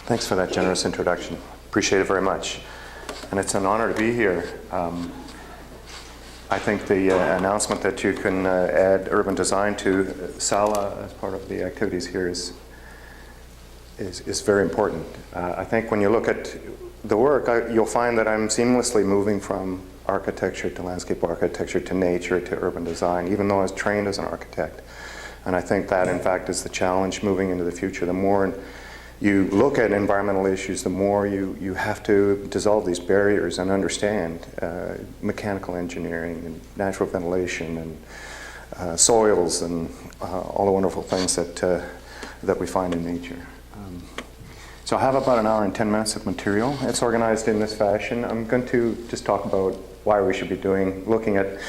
Thanks for that generous introduction. Appreciate it very much. And it's an honor to be here. I think the announcement that you can add urban design to SALA as part of the activities here is very important. I think when you look at the work, you'll find that I'm seamlessly moving from architecture to landscape architecture to nature to urban design, even though I was trained as an architect. And I think that, in fact, is the challenge moving into the future. The more you look at environmental issues, the more you have to dissolve these barriers and understand mechanical engineering and natural ventilation and soils and all the wonderful things that we find in nature. So I have about an hour and 10 minutes of material. It's organized in this fashion. I'm going to just talk about why we should be looking at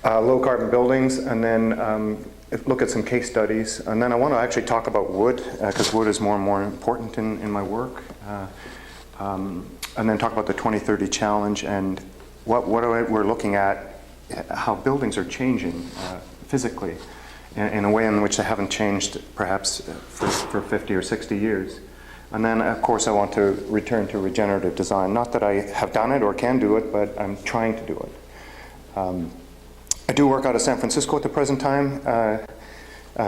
low carbon buildings, and then look at some case studies, and then I want to actually talk about wood, because wood is more and more important in my work, and then talk about the 2030 challenge and what we're looking at, how buildings are changing physically in a way in which they haven't changed perhaps for 50 or 60 years. And then, of course, I want to return to regenerative design. Not that I have done it or can do it, but I'm trying to do it. I do work out of San Francisco at the present time,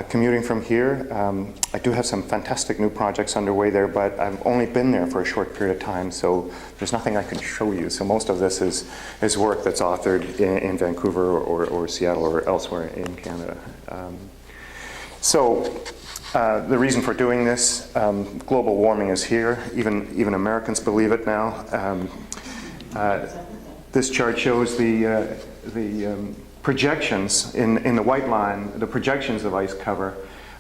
commuting from here. I do have some fantastic new projects underway there, but I've only been there for a short period of time, so there's nothing I can show you. So most of this is work that's authored in Vancouver or Seattle or elsewhere in Canada. The reason for doing this, global warming is here. Even Americans believe it now. This chart shows the projections in the white line, the projections of ice cover,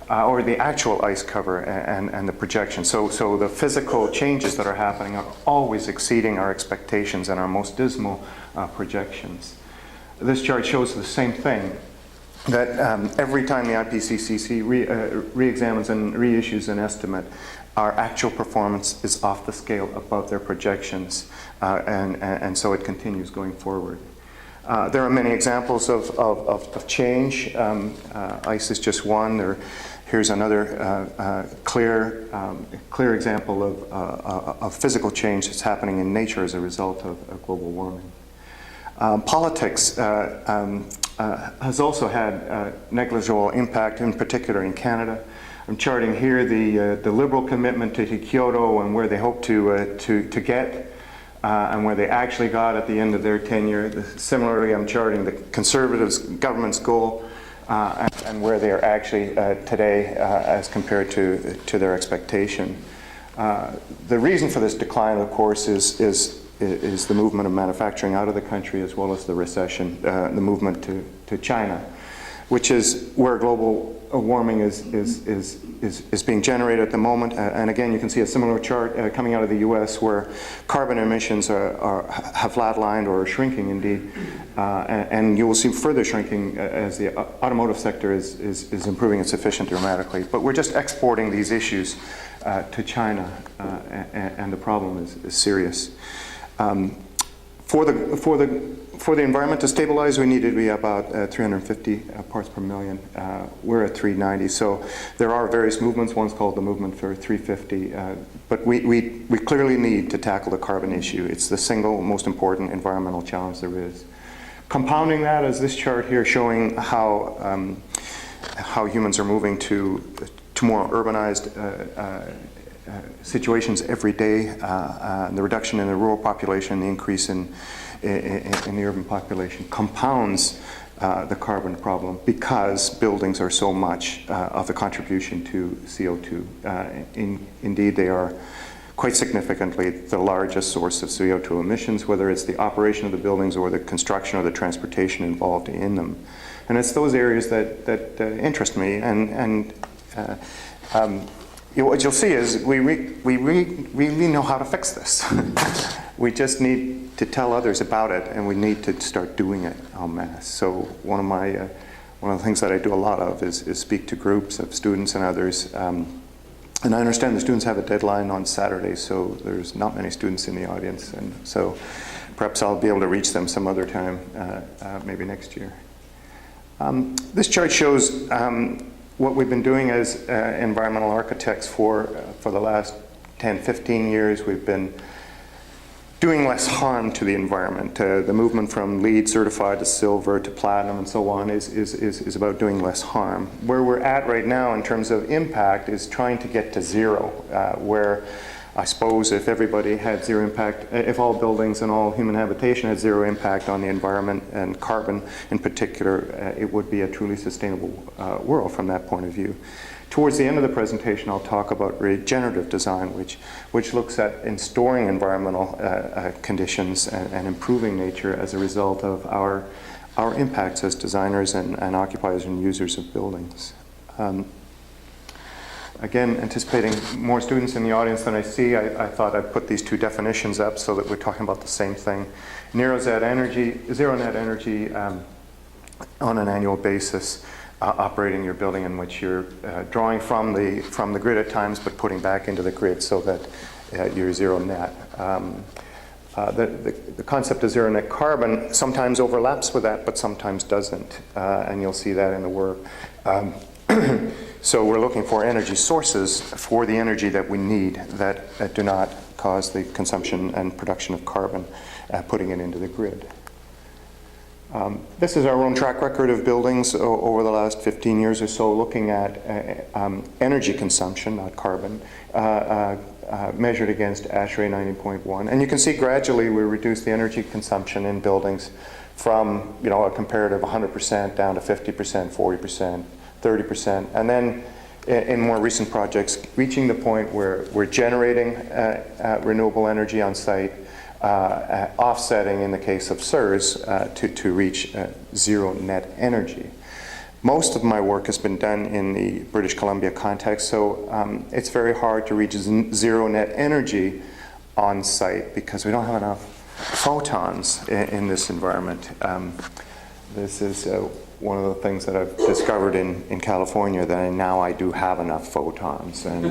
or the actual ice cover and the projections. So the physical changes that are happening are always exceeding our expectations and our most dismal projections. This chart shows the same thing, that every time the IPCC re-examines and reissues an estimate, our actual performance is off the scale above their projections, and so it continues going forward. There are many examples of change. Ice is just one. Here's another clear example of physical change that's happening in nature as a result of global warming. Politics has also had negligible impact, in particular in Canada. I'm charting here the Liberal commitment to Kyoto and where they hope to get. And where they actually got at the end of their tenure. Similarly, I'm charting the Conservatives' government's goal and where they are actually today as compared to their expectation. The reason for this decline, of course, is the movement of manufacturing out of the country, as well as the recession, the movement to China, which is where global warming is being generated at the moment. And again, you can see a similar chart coming out of the US, where carbon emissions have flatlined or are shrinking indeed. And you will see further shrinking as the automotive sector is improving its efficiency dramatically. But we're just exporting these issues to China, and the problem is serious. For the environment to stabilize, we need to be about 350 parts per million. We're at 390, so there are various movements. One's called the movement for 350, but we clearly need to tackle the carbon issue. It's the single most important environmental challenge there is. Compounding that is this chart here, showing how humans are moving to more urbanized situations every day. The reduction in the rural population, the increase in the urban population compounds the carbon problem, because buildings are so much of the contribution to CO2. Indeed, they are quite significantly the largest source of CO2 emissions, whether it's the operation of the buildings or the construction or the transportation involved in them. And it's those areas that interest me. What you'll see is we really know how to fix this. We just need to tell others about it, and we need to start doing it en masse. So one of the things that I do a lot of is speak to groups of students and others. And I understand the students have a deadline on Saturday, so there's not many students in the audience, and so perhaps I'll be able to reach them some other time, maybe next year. This chart shows what we've been doing as environmental architects for the last 10, 15 years, we've been doing less harm to the environment. The movement from LEED certified to silver to platinum and so on is about doing less harm. Where we're at right now in terms of impact is trying to get to zero, where I suppose if everybody had zero impact, if all buildings and all human habitation had zero impact on the environment and carbon in particular, it would be a truly sustainable world from that point of view. Towards the end of the presentation, I'll talk about regenerative design, which looks at in storing environmental conditions and improving nature as a result of our impacts as designers and occupiers and users of buildings. Again, anticipating more students in the audience than I see, I thought I'd put these two definitions up so that we're talking about the same thing. Zero net energy on an annual basis. Operating your building in which you're drawing from the grid at times, but putting back into the grid so that you're zero net. The concept of zero net carbon sometimes overlaps with that, but sometimes doesn't, and you'll see that in the work. So we're looking for energy sources for the energy that we need that do not cause the consumption and production of carbon, putting it into the grid. This is our own track record of buildings over the last 15 years or so, looking at energy consumption, not carbon, measured against ASHRAE 90.1. And you can see gradually we reduce the energy consumption in buildings from a comparative 100% down to 50%, 40%, 30%. And then in more recent projects, reaching the point where we're generating renewable energy on site, offsetting in the case of SERS to reach zero net energy. Most of my work has been done in the British Columbia context, so it's very hard to reach zero net energy on site because we don't have enough photons in this environment. This is one of the things that I've discovered in California, that now I do have enough photons, and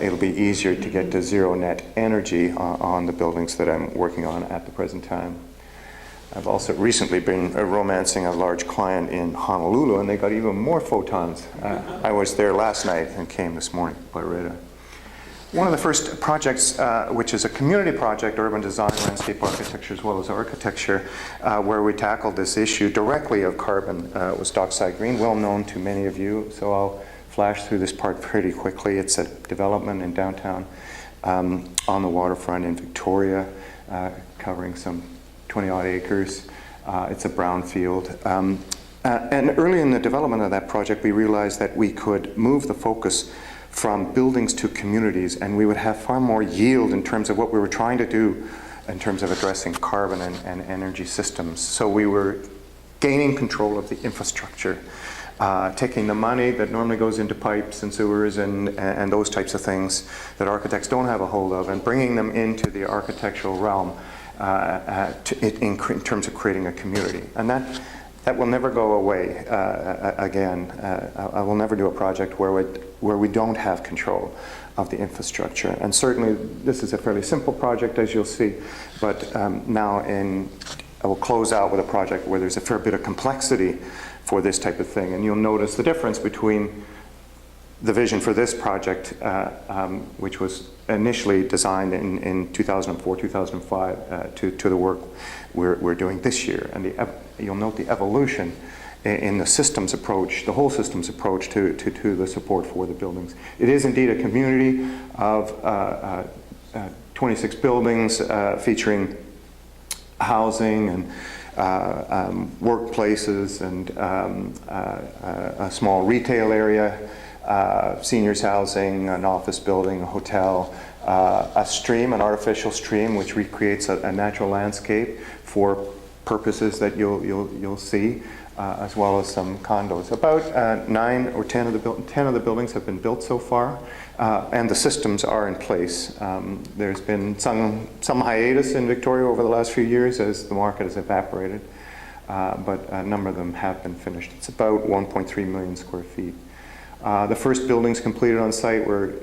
it'll be easier to get to zero net energy on the buildings that I'm working on at the present time. I've also recently been romancing a large client in Honolulu, and they got even more photons. I was there last night and came this morning, but right. One of the first projects, which is a community project, urban design, landscape architecture, as well as architecture, where we tackled this issue directly of carbon, was Dockside Green, well known to many of you. So I'll flash through this part pretty quickly. It's a development in downtown on the waterfront in Victoria, covering some 20-odd acres. It's a brownfield. And early in the development of that project, we realized that we could move the focus from buildings to communities, and we would have far more yield in terms of what we were trying to do in terms of addressing carbon and energy systems. So we were gaining control of the infrastructure, taking the money that normally goes into pipes and sewers and those types of things that architects don't have a hold of, and bringing them into the architectural realm in terms of creating a community. And that will never go away again. I will never do a project where we don't have control of the infrastructure. And certainly this is a fairly simple project, as you'll see, but now I will close out with a project where there's a fair bit of complexity for this type of thing. And you'll notice the difference between the vision for this project, which was initially designed in 2004, 2005, to the work we're doing this year. And you'll note the evolution in the systems approach, the whole systems approach to the support for the buildings. It is indeed a community of 26 buildings featuring housing and workplaces and a small retail area, seniors housing, an office building, a hotel, a stream, an artificial stream, which recreates a natural landscape for purposes that you'll see, as well as some condos. About 9 or 10 of the buildings have been built so far, and the systems are in place. There's been some hiatus in Victoria over the last few years as the market has evaporated, but a number of them have been finished. It's about 1.3 million square feet. The first buildings completed on site were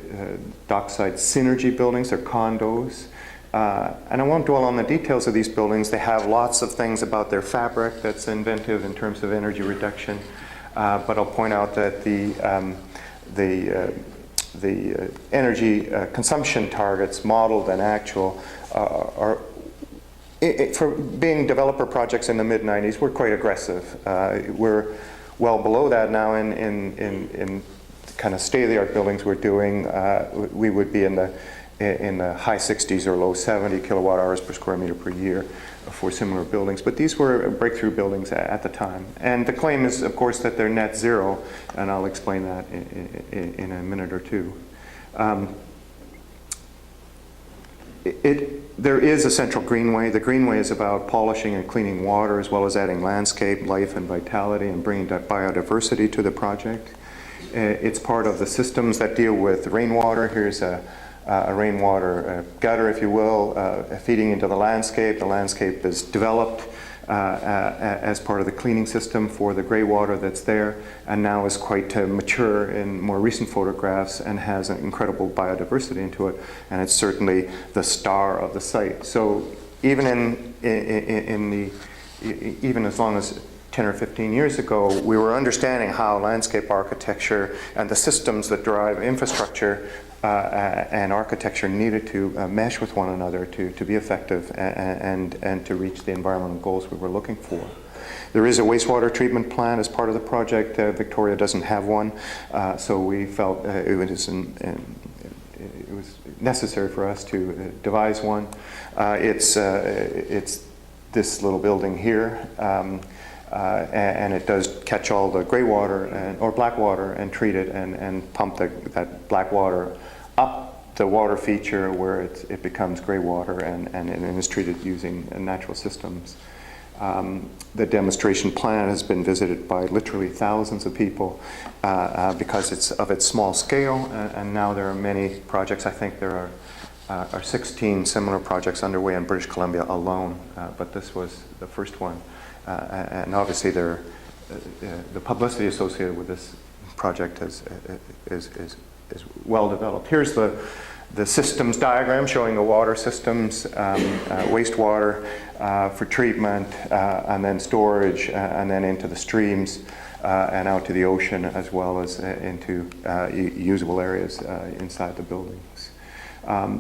Dockside Synergy buildings. They're condos. And I won't dwell on the details of these buildings. They have lots of things about their fabric that's inventive in terms of energy reduction. But I'll point out that the the energy consumption targets, modeled and actual, are for being developer projects in the mid-90s, we're quite aggressive. We're well below that now in kind of state-of-the-art buildings we're doing. We would be in the high 60s or low 70 kilowatt hours per square meter per year for similar buildings. But these were breakthrough buildings at the time. And the claim is, of course, that they're net zero, and I'll explain that in a minute or two. There is a central greenway. The greenway is about polishing and cleaning water, as well as adding landscape, life, and vitality, and bringing that biodiversity to the project. It's part of the systems that deal with rainwater. Here's a rainwater gutter, if you will, feeding into the landscape. The landscape is developed as part of the cleaning system for the gray water that's there, and now is quite mature in more recent photographs and has an incredible biodiversity into it, and it's certainly the star of the site. So even even as long as 10 or 15 years ago, we were understanding how landscape architecture and the systems that drive infrastructure and architecture needed to mesh with one another to be effective and to reach the environmental goals we were looking for. There is a wastewater treatment plant as part of the project. Victoria doesn't have one, so we felt it was necessary for us to devise one. It's this little building here. And it does catch all the gray water or black water and treat it and pump that black water up the water feature where it becomes gray water and is treated using natural systems. The demonstration plant has been visited by literally thousands of people because it's of its small scale, and now there are many projects. I think there are 16 similar projects underway in British Columbia alone, but this was the first one. And obviously the publicity associated with this project is well developed. Here's the systems diagram showing the water systems, wastewater for treatment, and then storage, and then into the streams and out to the ocean, as well as into usable areas inside the buildings.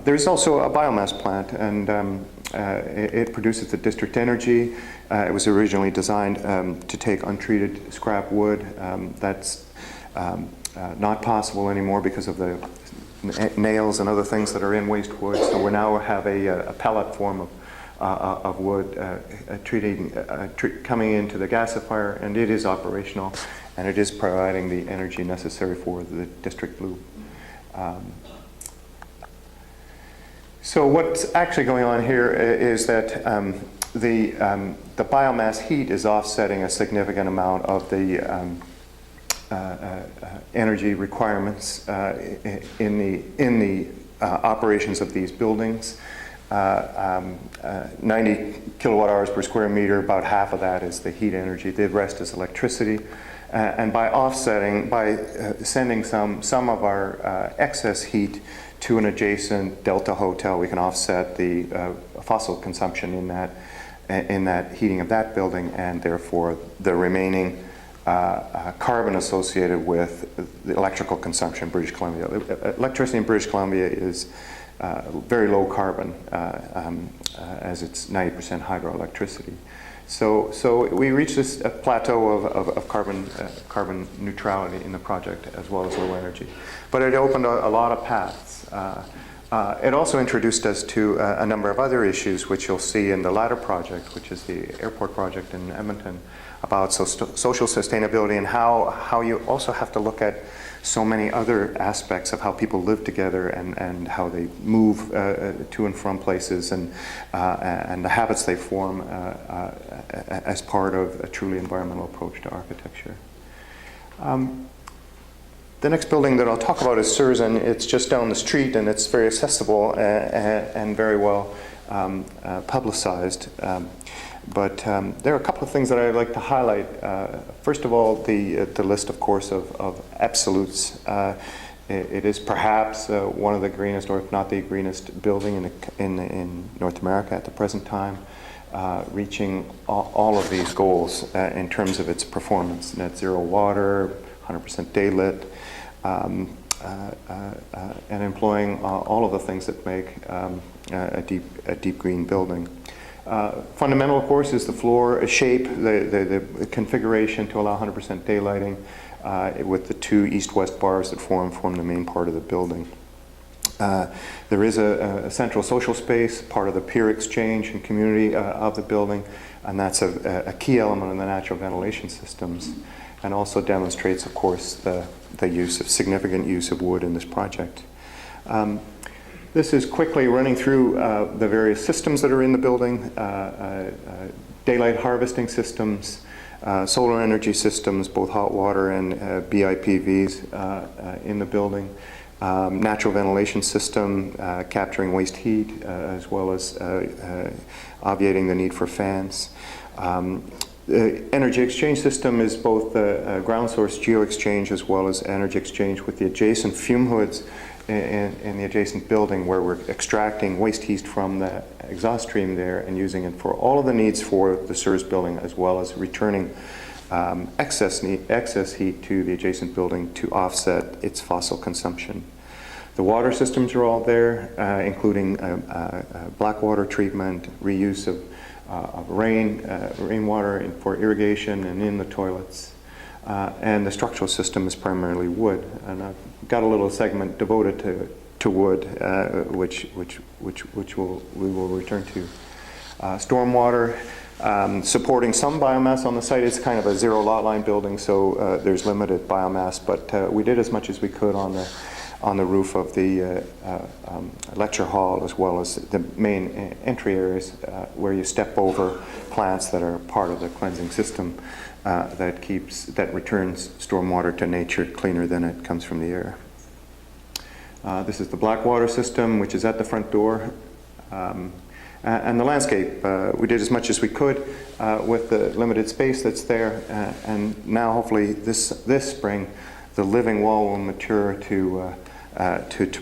There's also a biomass plant, and it produces the district energy. It was originally designed to take untreated scrap wood. That's not possible anymore because of the nails and other things that are in waste wood. So we now have a pellet form of wood coming into the gasifier, and it is operational, and it is providing the energy necessary for the district loop. So what's actually going on here is that the biomass heat is offsetting a significant amount of the energy requirements in the operations of these buildings. 90 kilowatt hours per square meter, about half of that is the heat energy. The rest is electricity. And by offsetting, by sending some of our excess heat to an adjacent Delta hotel, we can offset the fossil consumption in that heating of that building, and therefore the remaining carbon associated with the electrical consumption in British Columbia. Electricity in British Columbia is very low carbon, as it's 90% hydroelectricity. So we reached this plateau of carbon neutrality in the project, as well as low energy. But it opened a lot of paths. It also introduced us to a number of other issues, which you'll see in the latter project, which is the airport project in Edmonton, about social sustainability and how you also have to look at so many other aspects of how people live together and how they move to and from places and the habits they form as part of a truly environmental approach to architecture. The next building that I'll talk about is Surzan. It's just down the street, and it's very accessible and very well publicized. But there are a couple of things that I'd like to highlight. First of all, the list, of course, of absolutes. It is perhaps one of the greenest, or if not the greenest, building in North America at the present time, reaching all of these goals in terms of its performance: net zero water, 100% daylit, and employing all of the things that make a deep green building. Fundamental, of course, is the floor shape, the configuration to allow 100% daylighting with the two east-west bars that form the main part of the building. There is a central social space, part of the peer exchange and community of the building, and that's a key element in the natural ventilation systems, and also demonstrates, of course, the significant use of wood in this project. This is quickly running through the various systems that are in the building, daylight harvesting systems, solar energy systems, both hot water and BIPVs in the building, natural ventilation system capturing waste heat as well as obviating the need for fans. The energy exchange system is both the ground source geo-exchange as well as energy exchange with the adjacent fume hoods in the adjacent building, where we're extracting waste heat from the exhaust stream there and using it for all of the needs for the SERS building, as well as returning excess heat to the adjacent building to offset its fossil consumption. The water systems are all there, including black water treatment, reuse of rainwater for irrigation and in the toilets. And the structural system is primarily wood. And I've got a little segment devoted to wood, which we will return to. Stormwater, supporting some biomass on the site. It's kind of a zero lot line building, so there's limited biomass, but we did as much as we could on the roof of the lecture hall, as well as the main entry areas where you step over plants that are part of the cleansing system that returns stormwater to nature cleaner than it comes from the air. This is the black water system, which is at the front door. And the landscape, we did as much as we could with the limited space that's there, and now hopefully this spring the living wall will mature to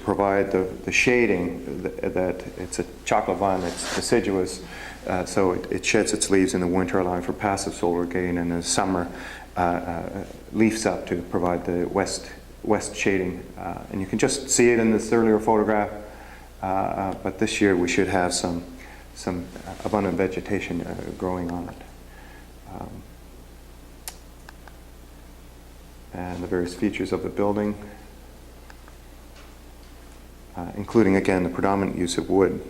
provide the shading that it's a chocolate vine that's deciduous, so it sheds its leaves in the winter, allowing for passive solar gain, and in the summer leaves up to provide the west shading. And you can just see it in this earlier photograph, but this year we should have some abundant vegetation growing on it. And the various features of the building, including, again, the predominant use of wood.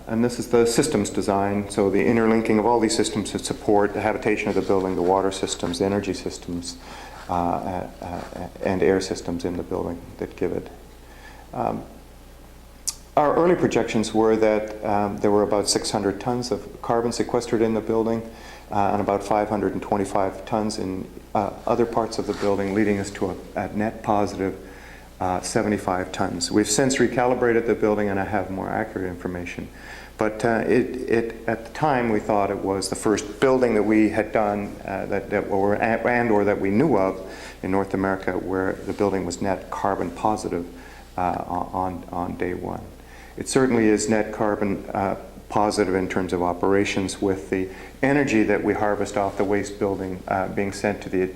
And this is the systems design, so the interlinking of all these systems that support the habitation of the building, the water systems, the energy systems, and air systems in the building that give it. Our early projections were that there were about 600 tons of carbon sequestered in the building, and about 525 tons in other parts of the building, leading us to a net positive 75 tons. We've since recalibrated the building, and I have more accurate information. But at the time, we thought it was the first building that we had done or that we knew of in North America where the building was net carbon positive on day one. It certainly is net carbon positive in terms of operations, with the energy that we harvest off the waste building being sent to the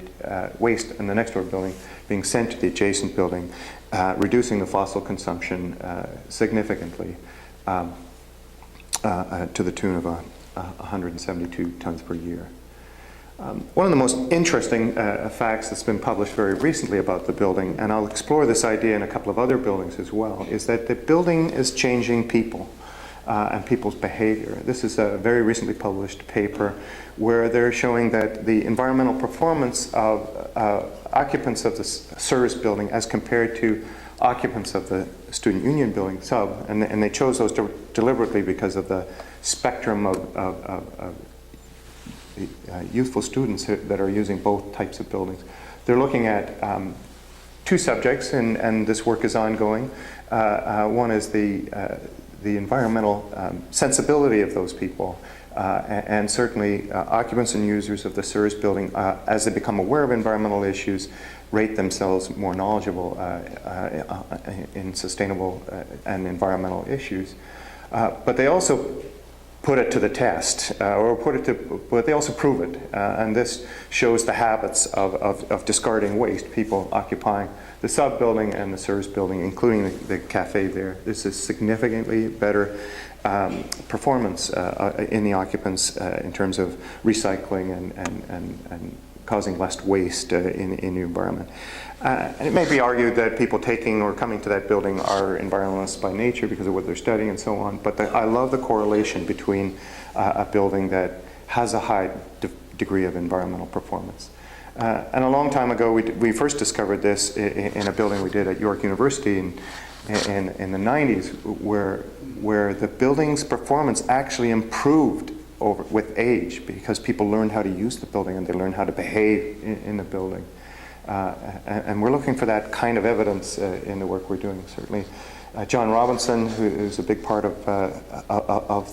waste in the next door building being sent to the adjacent building, reducing the fossil consumption significantly to the tune of 172 tons per year. One of the most interesting facts that's been published very recently about the building, and I'll explore this idea in a couple of other buildings as well, is that the building is changing people and people's behavior. This is a very recently published paper where they're showing that the environmental performance of occupants of the SERS building as compared to occupants of the Student Union building sub, and they chose those deliberately because of the spectrum of youthful students that are using both types of buildings. They're looking at two subjects, and this work is ongoing. One is the environmental sensibility of those people, and certainly occupants and users of the SERS building, as they become aware of environmental issues, rate themselves more knowledgeable in sustainable and environmental issues. But they also put it to the test, but they also prove it. And this shows the habits of discarding waste, people occupying the sub-building and the service building, including the cafe there. This is significantly better performance in the occupants in terms of recycling and causing less waste in the environment. And it may be argued that people taking or coming to that building are environmentalists by nature because of what they're studying and so on, but I love the correlation between a building that has a high degree of environmental performance. And a long time ago, we first discovered this in a building we did at York University in the 90s, where the building's performance actually improved with age because people learned how to use the building and they learned how to behave in the building. And we're looking for that kind of evidence in the work we're doing, certainly. John Robinson, who's a big part of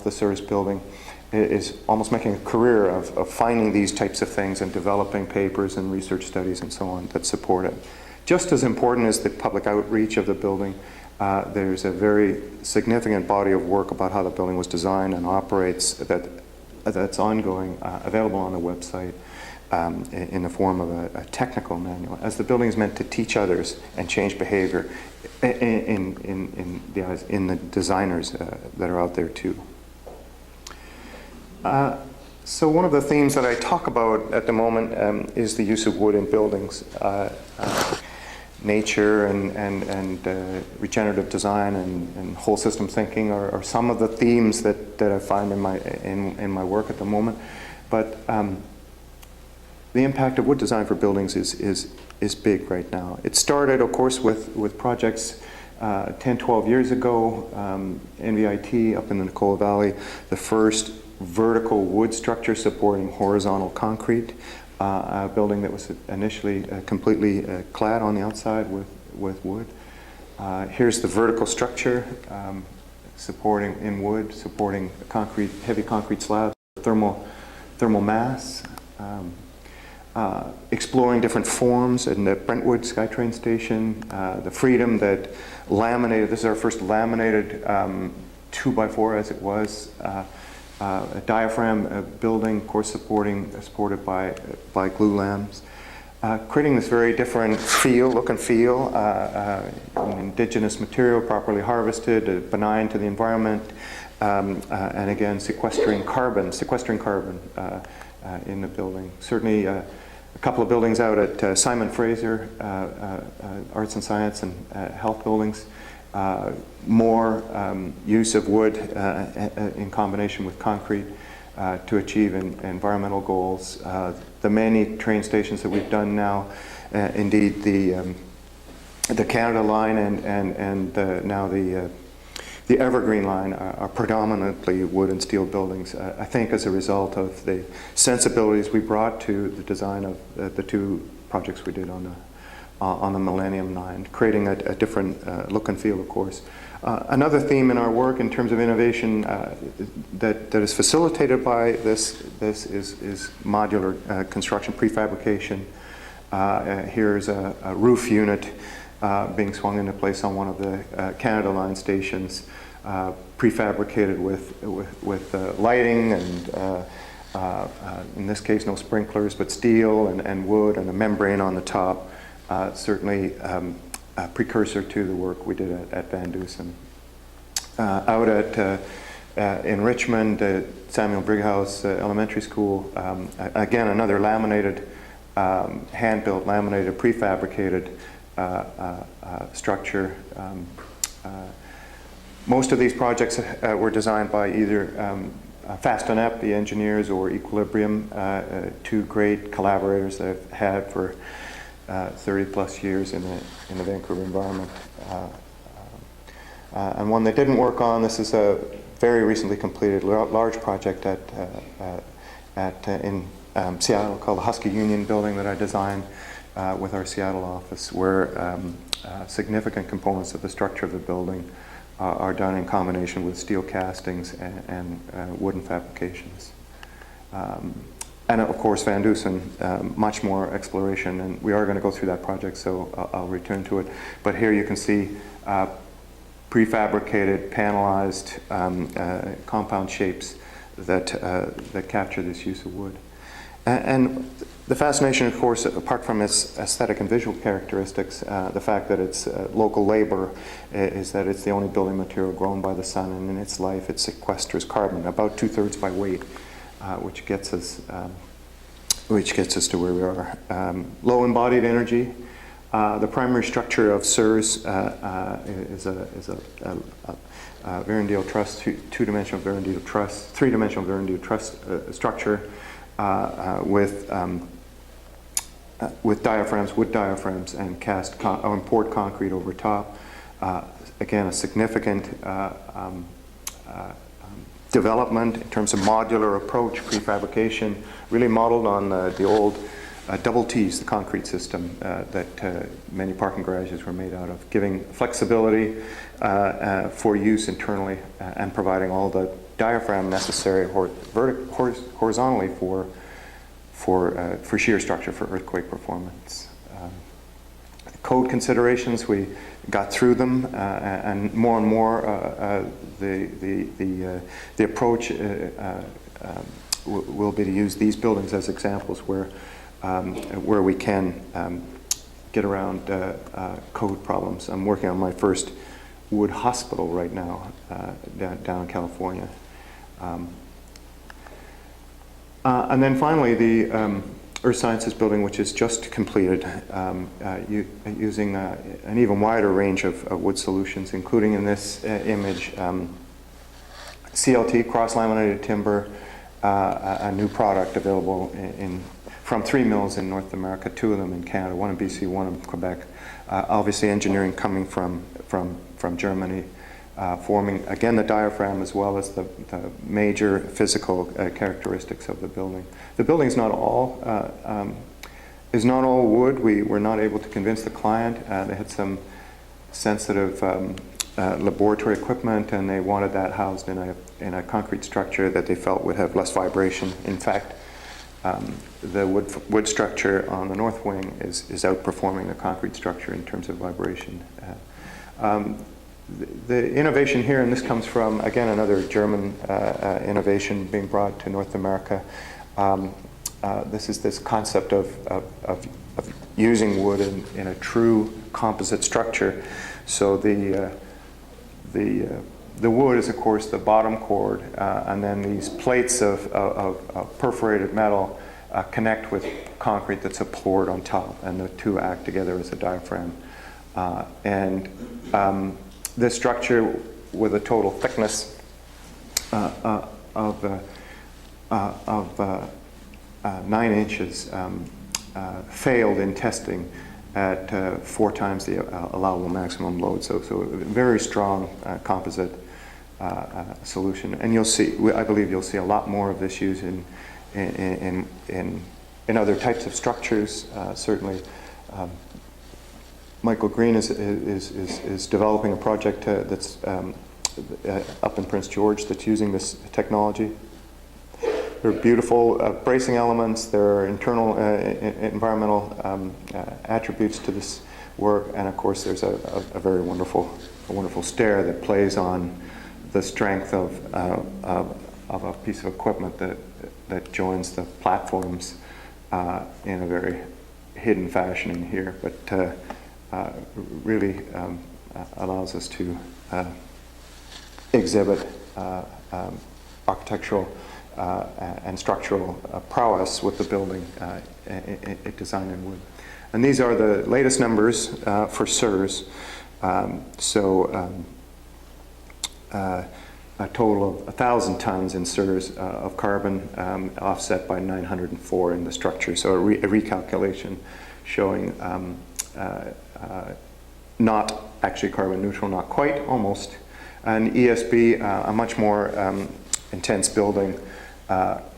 the service building, is almost making a career of finding these types of things and developing papers and research studies and so on that support it. Just as important as the public outreach of the building, there's a very significant body of work about how the building was designed and operates that's ongoing, available on the website in the form of a technical manual, as the building is meant to teach others and change behavior in the designers that are out there too. So one of the themes that I talk about at the moment is the use of wood in buildings. Nature and regenerative design and whole system thinking are some of the themes that I find in my work at the moment. But the impact of wood design for buildings is big right now. It started, of course, with projects 10, 12 years ago, NVIT up in the Nicola Valley, the first vertical wood structure supporting horizontal concrete. A building that was initially completely clad on the outside with wood. Here's the vertical structure supporting in wood, supporting concrete, heavy concrete slabs, thermal mass, exploring different forms in the Brentwood SkyTrain station, the Freedom that laminated. This is our first laminated 2x4 as it was. A diaphragm building, of course, supported by glue lambs, creating this very different look and feel, indigenous material, properly harvested, benign to the environment, and again sequestering carbon in the building. Certainly, a couple of buildings out at Simon Fraser, Arts and Science and Health buildings. More use of wood in combination with concrete to achieve environmental goals. The many train stations that we've done now, indeed the Canada line and now the Evergreen line are predominantly wood and steel buildings. I think as a result of the sensibilities we brought to the design of the two projects we did on the Millennium Line, creating a different look and feel, of course. Another theme in our work in terms of innovation that is facilitated by this is modular construction, prefabrication. Here's a roof unit being swung into place on one of the Canada Line stations, prefabricated with lighting and in this case no sprinklers, but steel and wood and a membrane on the top. Certainly a precursor to the work we did at Van Dusen. Out in Richmond, Samuel Brighouse Elementary School, again another laminated, hand-built, laminated, prefabricated structure. Most of these projects were designed by either Fast and Ep, the engineers, or Equilibrium, two great collaborators that I've had for 30 plus years in the Vancouver environment. And one that didn't work on, this is a very recently completed large project in Seattle called the Husky Union building that I designed with our Seattle office, where significant components of the structure of the building are done in combination with steel castings and wooden fabrications. And of course, Van Dusen, much more exploration, and we are going to go through that project, so I'll return to it. But here you can see prefabricated, panelized compound shapes that capture this use of wood. And the fascination, of course, apart from its aesthetic and visual characteristics, the fact that it's local labor, is that it's the only building material grown by the sun, and in its life it sequesters carbon, about 2/3 by weight, which gets us to where we are. Low embodied energy. The primary structure of SIRS is a Verandale truss, two-dimensional Verandale truss, three-dimensional Verandale truss structure with diaphragms, wood diaphragms, and poured concrete over top. Again, a significant development in terms of modular approach, prefabrication, really modeled on the old double T's, the concrete system that many parking garages were made out of, giving flexibility for use internally and providing all the diaphragm necessary horizontally for shear structure for earthquake performance. Code considerations, we got through them, and more the approach will be to use these buildings as examples where we can get around code problems. I'm working on my first wood hospital right now down in California. And then finally, the Earth Sciences building, which is just completed, using an even wider range of wood solutions, including in this image CLT, cross-laminated timber, a new product available from 3 mills in North America, 2 of them in Canada, 1 in BC, 1 in Quebec. Obviously engineering coming from Germany, forming again the diaphragm as well as the major physical characteristics of the building. The building is not all wood. We were not able to convince the client. They had some sensitive laboratory equipment, and they wanted that housed in a concrete structure that they felt would have less vibration. In fact, the wood structure on the north wing is outperforming the concrete structure in terms of vibration. The innovation here, and this comes from, again, another German innovation being brought to North America. This is this concept of using wood in a true composite structure. So the wood is, of course, the bottom chord, and then these plates of perforated metal connect with concrete that's poured on top, and the two act together as a diaphragm. This structure, with a total thickness of 9 inches, failed in testing at 4 times the allowable maximum load. So a very strong composite solution. And you'll see, I believe you'll see a lot more of this used in other types of structures. Certainly, Michael Green is developing a project that's up in Prince George that's using this technology. There are beautiful bracing elements. There are internal environmental attributes to this work, and of course, there's a very wonderful stair that plays on the strength of a piece of equipment that joins the platforms in a very hidden fashion in here, but really allows us to exhibit architectural and structural prowess with the building designed in wood. And these are the latest numbers for SIRS. A total of 1,000 tons in SIRS of carbon, offset by 904 in the structure. So a recalculation showing not actually carbon neutral, not quite, almost. And ESB, a much more intense building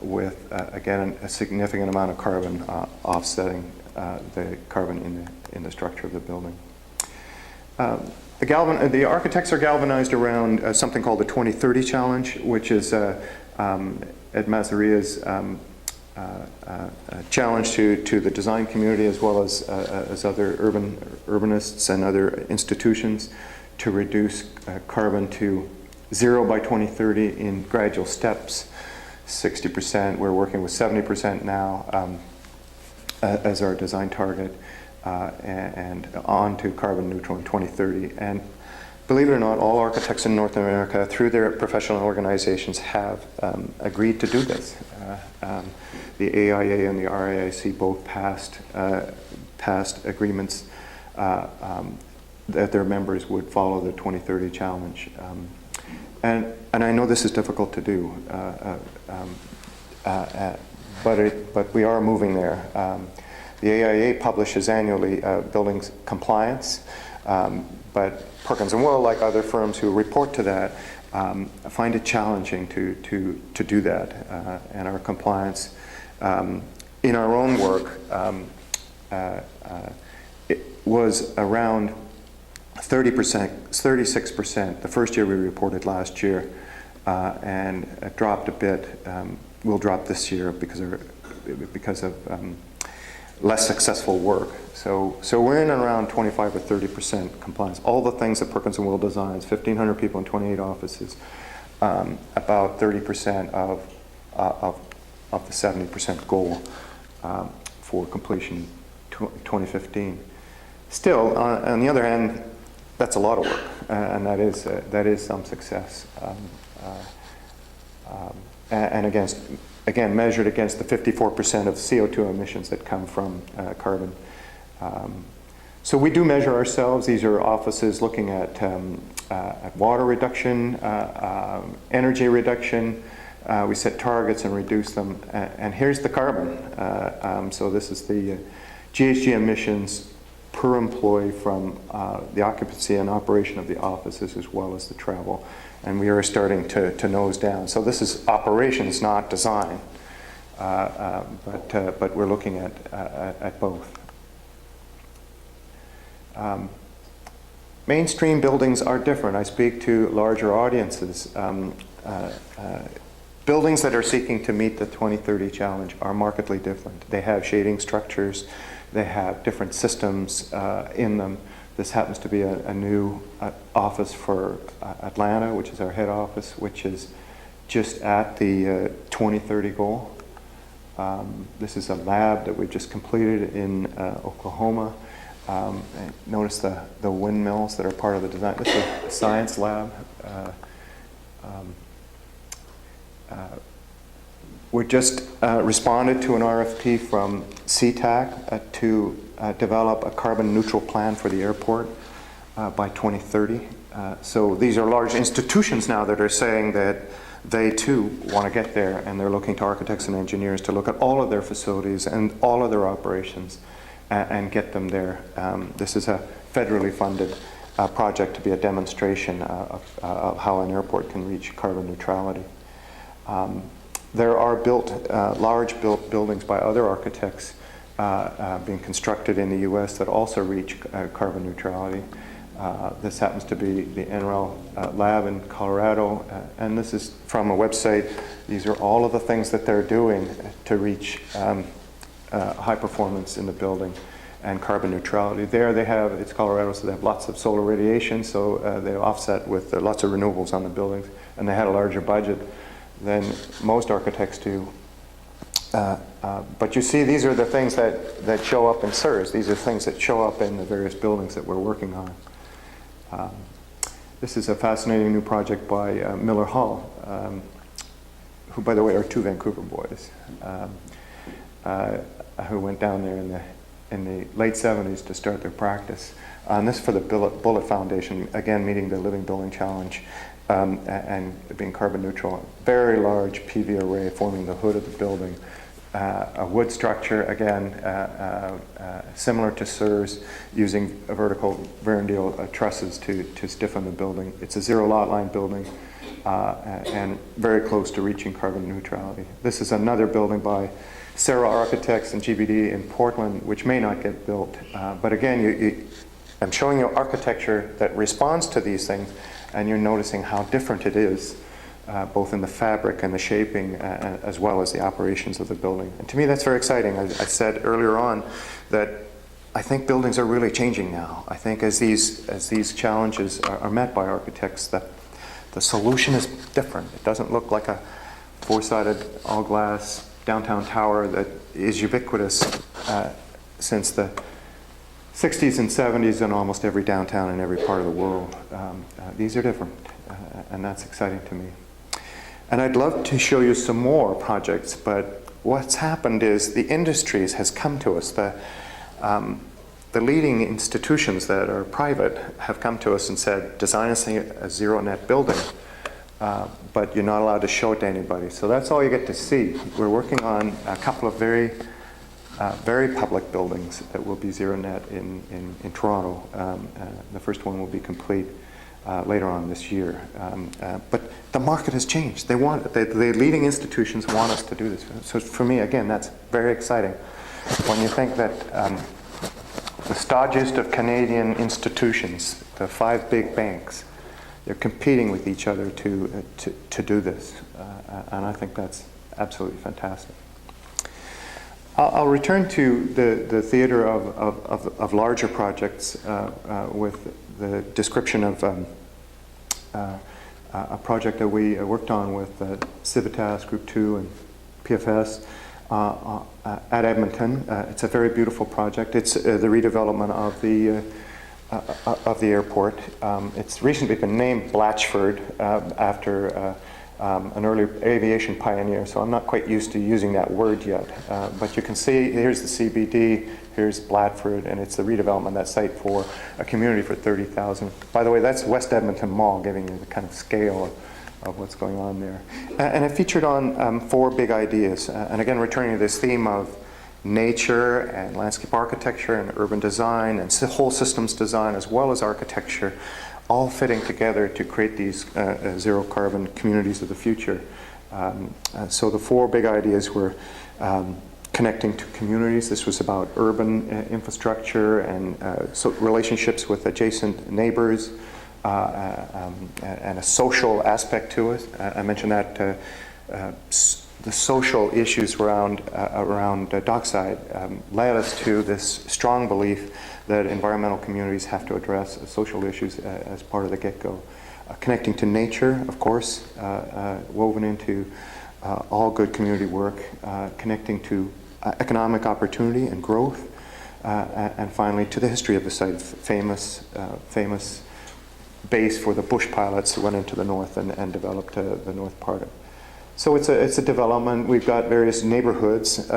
with, again, a significant amount of carbon offsetting the carbon in the structure of the building. The architects are galvanized around something called the 2030 Challenge, which is Ed Mazaria's challenge to the design community as well as other urbanists and other institutions to reduce carbon to 0 by 2030 in gradual steps. 60%. We're working with 70% now as our design target, and on to carbon neutral in 2030. And believe it or not, all architects in North America, through their professional organizations, have agreed to do this. The AIA and the RIIC both passed agreements that their members would follow the 2030 challenge. And I know this is difficult to do, but we are moving there. The AIA publishes annually buildings compliance, but Perkins+Will, like other firms who report to that, find it challenging to do that. And our compliance in our own work it was around 30%, 36% the first year we reported last year, and it dropped a bit. Will drop this year because of less successful work. So we're in around 25 or 30% compliance. All the things that Perkins+Will designs, 1,500 people in 28 offices, about 30% of the 70% goal for completion 2015. Still, on the other hand, that's a lot of work, and that is some success. And again, measured against the 54% of CO2 emissions that come from carbon. So we do measure ourselves. These are offices looking at water reduction, energy reduction. We set targets and reduce them. And here's the carbon. So this is the GHG emissions per employee from the occupancy and operation of the offices, as well as the travel. And we are starting to nose down. So this is operations, not design. But we're looking at both. Mainstream buildings are different. I speak to larger audiences. Buildings that are seeking to meet the 2030 challenge are markedly different. They have shading structures. They have different systems in them. This happens to be a new office for Atlanta, which is our head office, which is just at the 2030 goal. This is a lab that we've just completed in Oklahoma. Notice the windmills that are part of the design. This is a science lab. We just responded to an RFP from CTAC to develop a carbon neutral plan for the airport by 2030. So these are large institutions now that are saying that they too want to get there, and they're looking to architects and engineers to look at all of their facilities and all of their operations and get them there. This is a federally funded project to be a demonstration of how an airport can reach carbon neutrality. There are large buildings by other architects being constructed in the US that also reach carbon neutrality. This happens to be the NREL lab in Colorado, and this is from a website. These are all of the things that they're doing to reach high performance in the building and carbon neutrality. There they have, it's Colorado, so they have lots of solar radiation, so they offset with lots of renewables on the buildings, and they had a larger budget than most architects do. But you see, these are the things that show up in CERS. These are things that show up in the various buildings that we're working on. This is a fascinating new project by Miller Hall, who, by the way, are two Vancouver boys, who went down there in the late 70s to start their practice. And this for the Bullet Foundation, again, meeting the Living Building Challenge and being carbon neutral. Very large PV array forming the hood of the building. A wood structure, again, similar to CERS, using vertical Verandale trusses to stiffen the building. It's a zero lot line building and very close to reaching carbon neutrality. This is another building by Sarah Architects and GBD in Portland, which may not get built. But again, I'm showing you architecture that responds to these things, and you're noticing how different it is. Both in the fabric and the shaping, as well as the operations of the building. And to me, that's very exciting. I said earlier on that I think buildings are really changing now. I think as these challenges are met by architects, that the solution is different. It doesn't look like a four-sided, all-glass downtown tower that is ubiquitous since the 60s and 70s in almost every downtown in every part of the world. These are different, and that's exciting to me. And I'd love to show you some more projects, but what's happened is the industries has come to us. The leading institutions that are private have come to us and said, design us a zero net building, but you're not allowed to show it to anybody. So that's all you get to see. We're working on a couple of very public buildings that will be zero net in Toronto. The first one will be complete later on this year. But the market has changed. They want the leading institutions want us to do this. So for me, again, that's very exciting. When you think that the stodgiest of Canadian institutions, the 5 big banks, they're competing with each other to do this, and I think that's absolutely fantastic. I'll return to the theater of larger projects with the description of a project that we worked on with Civitas, Group 2, and PFS at Edmonton. It's a very beautiful project. It's the redevelopment of the airport. It's recently been named Blatchford after an early aviation pioneer, so I'm not quite used to using that word yet. But you can see, here's the CBD, here's Blatchford, and it's the redevelopment of that site for a community for 30,000. By the way, that's West Edmonton Mall, giving you the kind of scale of what's going on there. And it featured on 4 big ideas. And again, returning to this theme of nature and landscape architecture and urban design and whole systems design as well as architecture, all fitting together to create these zero carbon communities of the future. So the 4 big ideas were connecting to communities. This was about urban infrastructure and so relationships with adjacent neighbors and a social aspect to it. I mentioned that the social issues around dockside led us to this strong belief that environmental communities have to address social issues as part of the get-go. Connecting to nature, of course, woven into all good community work, connecting to economic opportunity and growth, and finally to the history of the site, famous base for the bush pilots that went into the north and developed the north part of it. So it's a development. We've got various neighborhoods,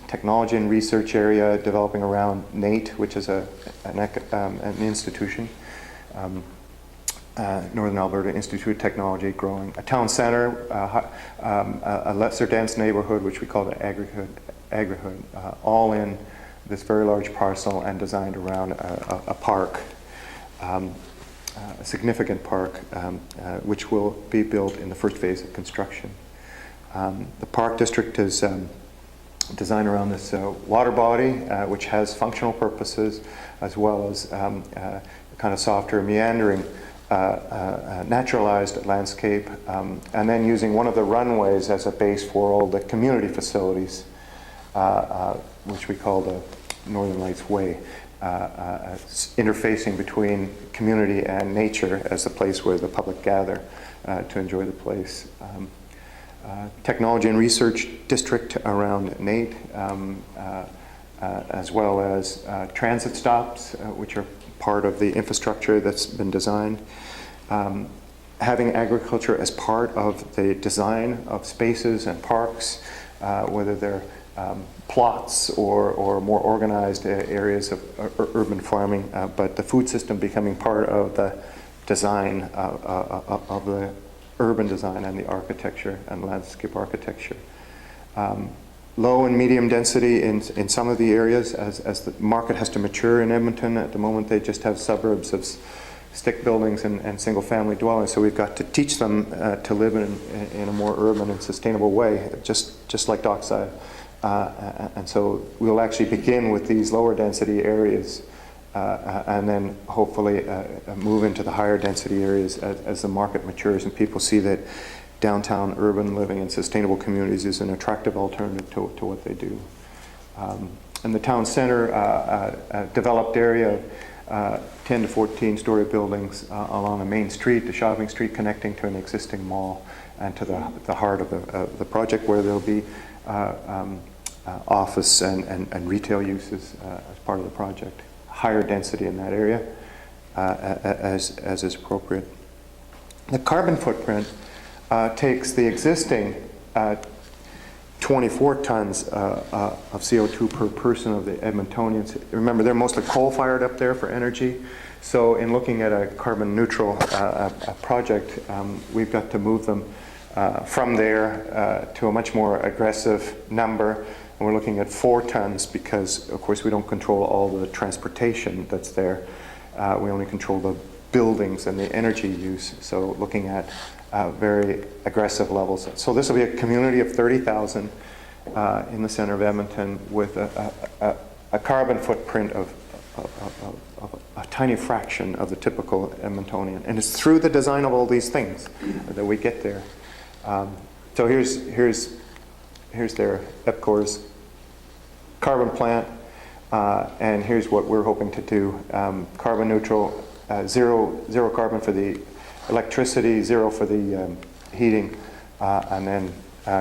technology and research area developing around NATE, which is an institution, Northern Alberta Institute of Technology, growing. A town center, a lesser dense neighborhood, which we call the agrihood, all in this very large parcel and designed around a park. A significant park, which will be built in the first phase of construction. The park district is designed around this water body, which has functional purposes, as well as kind of softer, meandering, naturalized landscape, and then using one of the runways as a base for all the community facilities, which we call the Northern Lights Way. Interfacing between community and nature as a place where the public gather to enjoy the place. Technology and research district around NATE, as well as transit stops, which are part of the infrastructure that's been designed. Having agriculture as part of the design of spaces and parks, whether they're plots or more organized areas of urban farming, but the food system becoming part of the design of the urban design and the architecture and landscape architecture. Low and medium density in some of the areas as the market has to mature in Edmonton. At the moment they just have suburbs of stick buildings and single family dwellings, so we've got to teach them to live in a more urban and sustainable way, just like Dockside. And so we'll actually begin with these lower density areas and then hopefully move into the higher density areas as the market matures and people see that downtown urban living and sustainable communities is an attractive alternative to what they do. And the town center, developed area of 10 to 14 story buildings along a main street, the shopping street connecting to an existing mall, and to the heart of the project, where there'll be office and retail uses as part of the project. Higher density in that area as is appropriate. The carbon footprint takes the existing 24 tons of CO2 per person of the Edmontonians. Remember, they're mostly coal-fired up there for energy. So in looking at a carbon neutral project, we've got to move them from there to a much more aggressive number. And we're looking at 4 tons because, of course, we don't control all the transportation that's there. We only control the buildings and the energy use. So looking at very aggressive levels. So this will be a community of 30,000 in the center of Edmonton with a carbon footprint of a tiny fraction of the typical Edmontonian. And it's through the design of all these things that we get there. So here's their EPCOR's carbon plant, and here's what we're hoping to do. Carbon neutral, zero carbon for the electricity, 0 for the heating, and then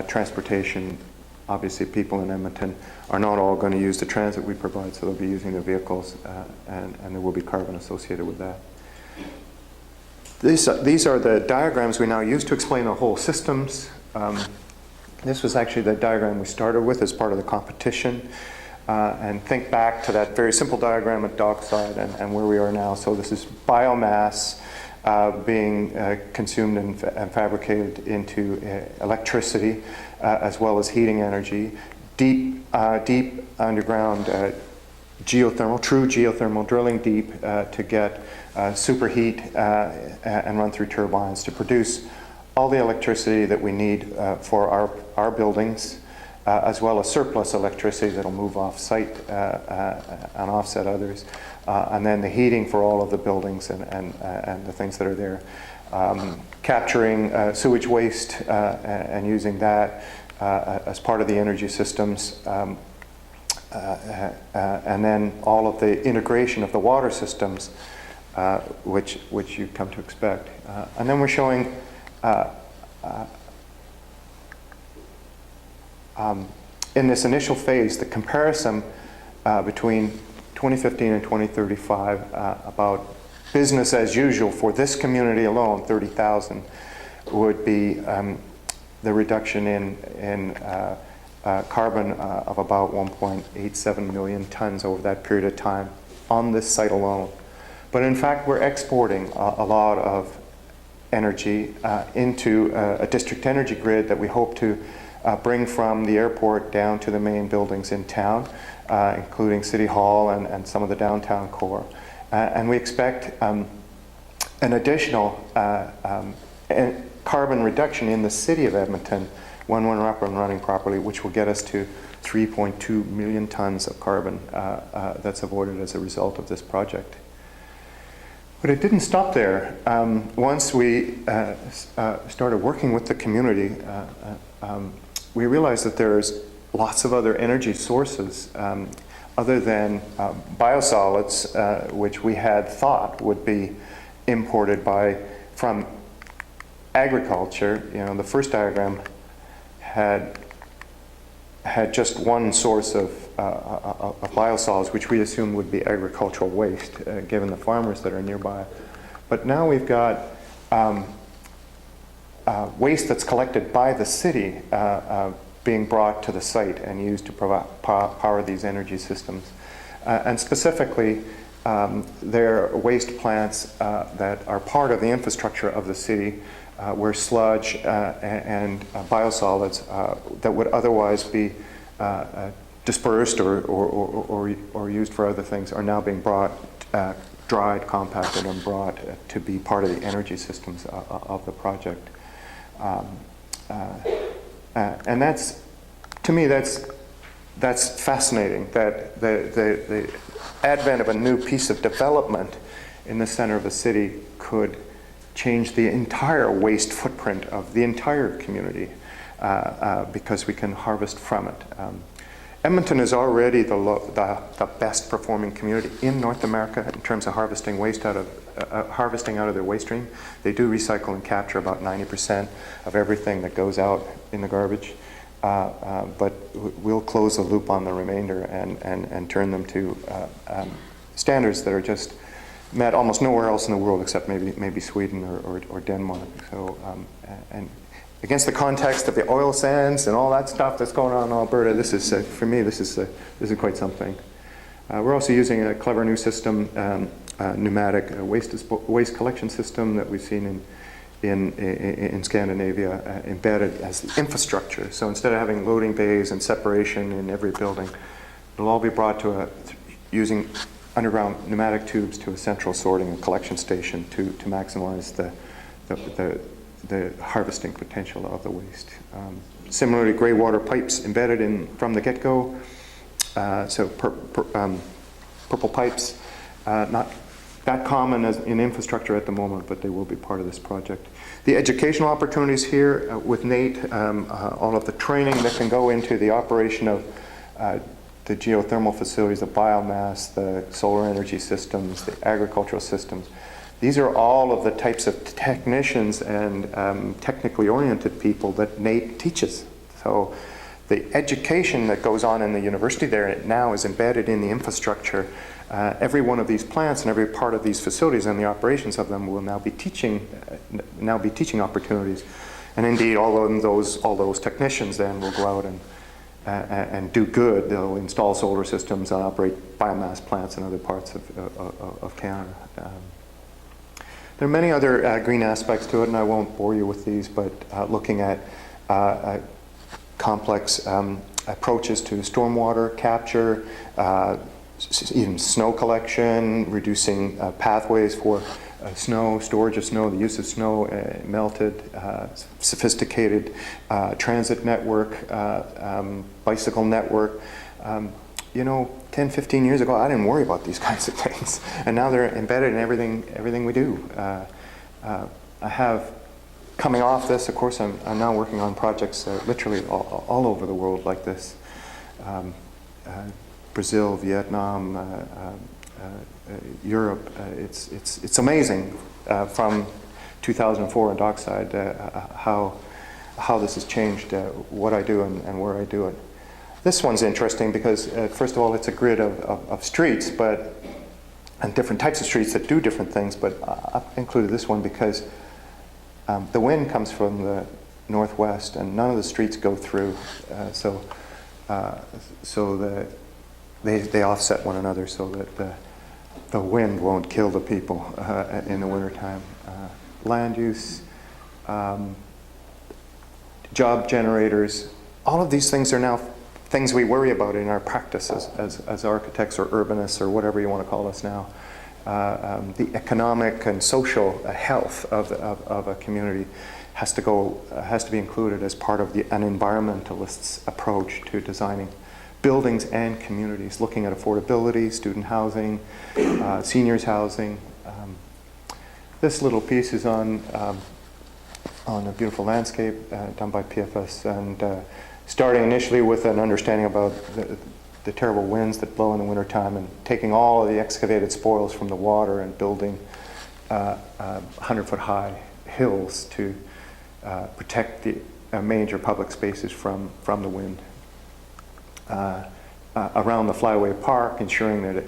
transportation. Obviously, people in Edmonton are not all going to use the transit we provide, so they'll be using their vehicles, and there will be carbon associated with that. These are the diagrams we now use to explain the whole systems. This was actually the diagram we started with as part of the competition. And think back to that very simple diagram at Dockside and where we are now. So this is biomass being consumed and fabricated into electricity, as well as heating energy. Deep underground geothermal, true geothermal drilling deep to get superheat and run through turbines to produce all the electricity that we need for our buildings, as well as surplus electricity that'll move off-site and offset others, and then the heating for all of the buildings and the things that are there. Capturing sewage waste and using that as part of the energy systems, and then all of the integration of the water systems, which you come to expect. And then we're showing in this initial phase, the comparison between 2015 and 2035 about business as usual for this community alone, 30,000, would be the reduction in carbon of about 1.87 million tons over that period of time on this site alone. But in fact, we're exporting a lot of energy into a district energy grid that we hope to bring from the airport down to the main buildings in town, including City Hall and some of the downtown core. And we expect an additional carbon reduction in the city of Edmonton when we're up and running properly, which will get us to 3.2 million tons of carbon that's avoided as a result of this project. But it didn't stop there. Once we started working with the community, we realized that there's lots of other energy sources other than biosolids, which we had thought would be imported from agriculture. You know, the first diagram had just one source of biosolids, which we assumed would be agricultural waste, given the farmers that are nearby. But now we've got waste that's collected by the city being brought to the site and used to power these energy systems. And specifically, there are waste plants that are part of the infrastructure of the city where sludge and biosolids that would otherwise be dispersed or used for other things are now being brought, dried, compacted, and brought to be part of the energy systems of the project. And that's, to me, that's fascinating, that the advent of a new piece of development in the center of a city could change the entire waste footprint of the entire community because we can harvest from it. Edmonton is already the best performing community in North America in terms of harvesting waste harvesting out of their waste stream. They do recycle and capture about 90% of everything that goes out in the garbage. But we'll close the loop on the remainder and turn them to standards that are just met almost nowhere else in the world except maybe Sweden or Denmark. So, and against the context of the oil sands and all that stuff that's going on in Alberta, this is for me this is quite something. We're also using a clever new system, Pneumatic waste collection system that we've seen in Scandinavia, embedded as the infrastructure. So instead of having loading bays and separation in every building, it'll all be brought to using underground pneumatic tubes to a central sorting and collection station to maximize the harvesting potential of the waste. Similarly, gray water pipes embedded in from the get-go. So purple pipes, not that common as in infrastructure at the moment, but they will be part of this project. The educational opportunities here with Nate, all of the training that can go into the operation of the geothermal facilities, the biomass, the solar energy systems, the agricultural systems. These are all of the types of technicians and technically oriented people that Nate teaches. So the education that goes on in the university there now is embedded in the infrastructure. Every one of these plants and every part of these facilities and the operations of them will now be teaching opportunities. And indeed, all those technicians then will go out and do good. They'll install solar systems and operate biomass plants in other parts of Canada. There are many other green aspects to it, and I won't bore you with these, but looking at complex approaches to stormwater capture, even snow collection, reducing pathways for snow, storage of snow, the use of snow melted, sophisticated transit network, bicycle network. 10, 15 years ago, I didn't worry about these kinds of things, and now they're embedded in everything we do. I have, coming off this, of course, I'm now working on projects literally all over the world like this. Brazil, Vietnam, Europe. It's amazing from 2004 in Dockside how this has changed what I do and where I do it. This one's interesting because first of all, it's a grid of streets, and different types of streets that do different things. But I've included this one because the wind comes from the northwest, and none of the streets go through, so they offset one another so that the wind won't kill the people in the wintertime. Land use, job generators, all of these things are now things we worry about in our practices as architects or urbanists or whatever you want to call us now. The economic and social health of a community has to be included as part of an environmentalist's approach to designing buildings and communities, looking at affordability, student housing, seniors housing. This little piece is on a beautiful landscape done by PFS, and starting initially with an understanding about the terrible winds that blow in the wintertime, and taking all of the excavated spoils from the water and building 100-foot high hills to protect the major public spaces from the wind. Around the Flyway Park, ensuring that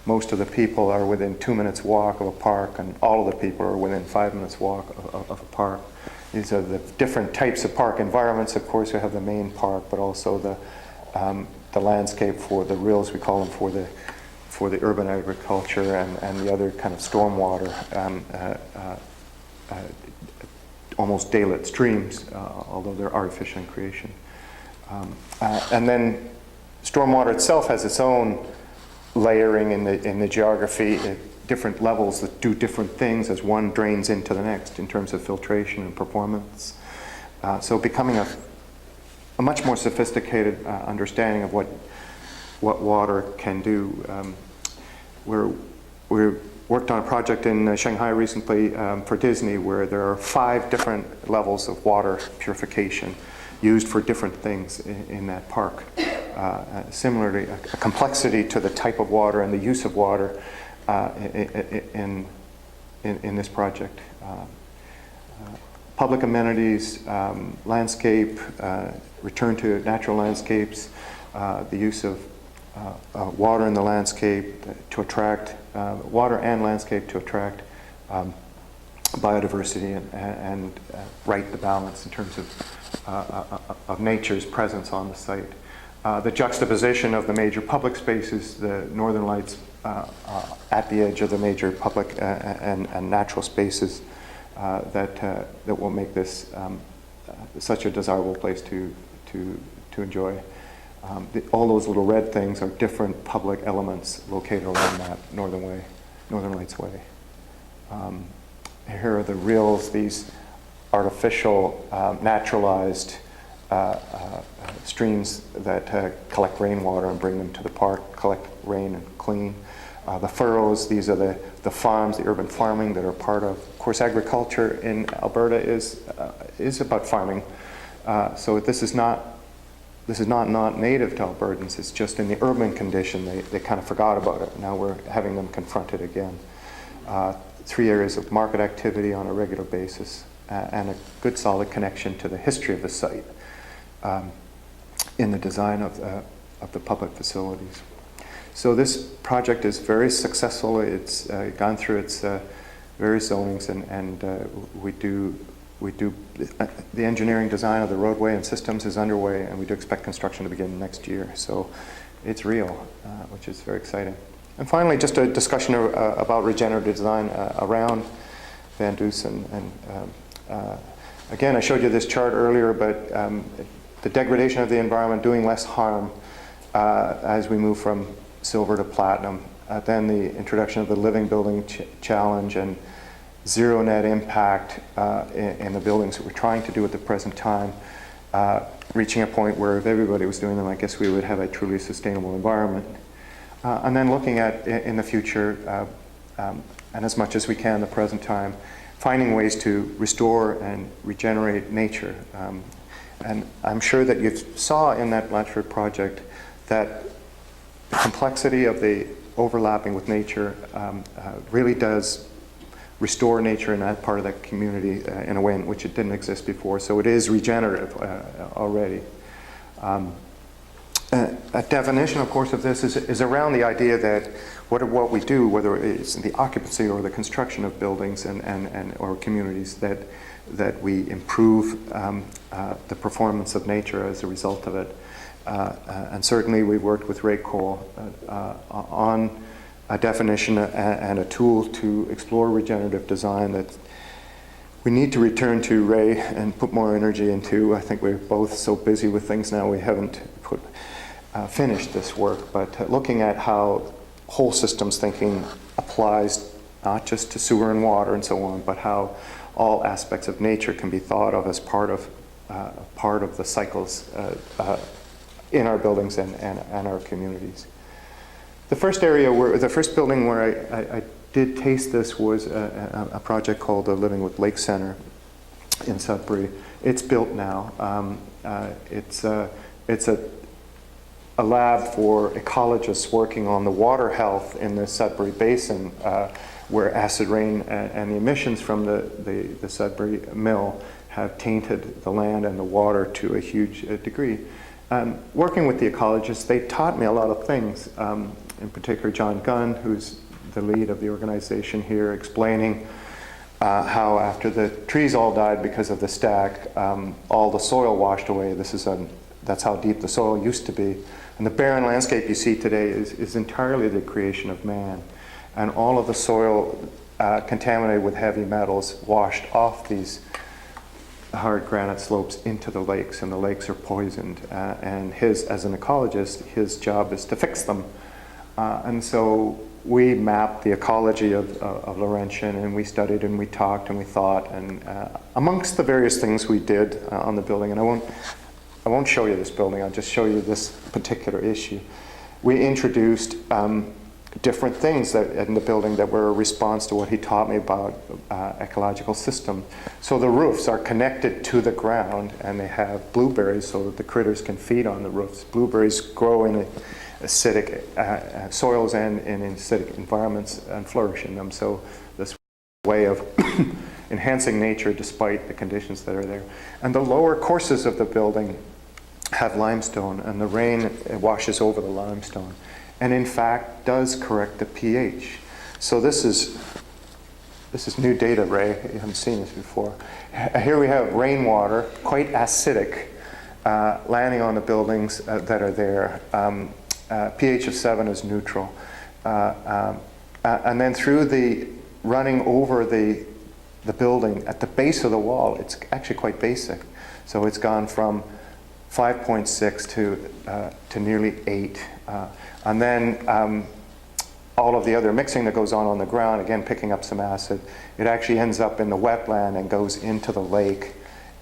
most of the people are within 2 minutes walk of a park, and all of the people are within 5 minutes walk of a park. These are the different types of park environments. Of course, we have the main park, but also the landscape for the rills, we call them, for the urban agriculture and the other kind of stormwater, almost daylit streams, although they're artificial in creation. And then stormwater itself has its own layering in the geography, different levels that do different things as one drains into the next in terms of filtration and performance. So becoming a much more sophisticated understanding of what water can do. We worked on a project in Shanghai recently for Disney where there are 5 different levels of water purification. used for different things in that park. Similarly, a complexity to the type of water and the use of water in this project. Public amenities, landscape, return to natural landscapes, the use of water in the landscape to attract, water and landscape to attract biodiversity and right the balance in terms of nature's presence on the site. The juxtaposition of the major public spaces, the northern lights at the edge of the major public and natural spaces that will make this such a desirable place to enjoy. All those little red things are different public elements located around that Northern Lights Way. Here are the rills, these artificial, naturalized streams that collect rainwater and bring them to the park, collect rain and clean. The furrows, these are the farms, the urban farming that are part of course, agriculture in Alberta is about farming. So this is not native to Albertans. It's just in the urban condition they kind of forgot about it. Now we're having them confronted again. 3 areas of market activity on a regular basis, and a good solid connection to the history of the site in the design of the public facilities. So this project is very successful. It's gone through its various zonings, and we do the engineering design of the roadway and systems is underway, and we do expect construction to begin next year. So it's real, which is very exciting. And finally, just a discussion about regenerative design around Van Dusen. And again, I showed you this chart earlier, but the degradation of the environment doing less harm as we move from silver to platinum. Then the introduction of the living building challenge and zero net impact in the buildings that we're trying to do at the present time, reaching a point where if everybody was doing them, I guess we would have a truly sustainable environment. And then looking at in the future, and as much as we can the present time, finding ways to restore and regenerate nature. And I'm sure that you saw in that Blanchford project that the complexity of the overlapping with nature really does restore nature in that part of the community in a way in which it didn't exist before. So it is regenerative already. A definition, of course, of this is around the idea that what we do, whether it's the occupancy or the construction of buildings or communities, that we improve the performance of nature as a result of it. And certainly we've worked with Ray Cole on a definition and a tool to explore regenerative design that we need to return to, Ray, and put more energy into. I think we're both so busy with things now we haven't finished this work, but looking at how whole systems thinking applies not just to sewer and water and so on, but how all aspects of nature can be thought of as part of the cycles in our buildings and our communities. The first building where I did taste this was a project called the Living with Lake Center in Sudbury. It's built now. It's a lab for ecologists working on the water health in the Sudbury Basin, where acid rain and the emissions from the Sudbury mill have tainted the land and the water to a huge degree. Working with the ecologists, they taught me a lot of things. In particular, John Gunn, who's the lead of the organization here, explaining how after the trees all died because of the stack, all the soil washed away. That's how deep the soil used to be. And the barren landscape you see today is entirely the creation of man. And all of the soil contaminated with heavy metals washed off these hard granite slopes into the lakes, and the lakes are poisoned. And as an ecologist, his job is to fix them. And so we mapped the ecology of Laurentian, and we studied and we talked and we thought, and amongst the various things we did on the building, and I won't show you this building, I'll just show you this particular issue. We introduced different things that in the building that were a response to what he taught me about ecological system. So the roofs are connected to the ground, and they have blueberries so that the critters can feed on the roofs. Blueberries grow in acidic soils and in acidic environments and flourish in them. So this way of enhancing nature despite the conditions that are there. And the lower courses of the building have limestone, and the rain washes over the limestone, and in fact does correct the pH. So this is new data, Ray. You haven't seen this before. Here we have rainwater, quite acidic, landing on the buildings that are there. pH of 7 is neutral. And then through the running over the building at the base of the wall, it's actually quite basic. So it's gone from 5.6 to nearly 8. And then all of the other mixing that goes on the ground, again picking up some acid, it actually ends up in the wetland and goes into the lake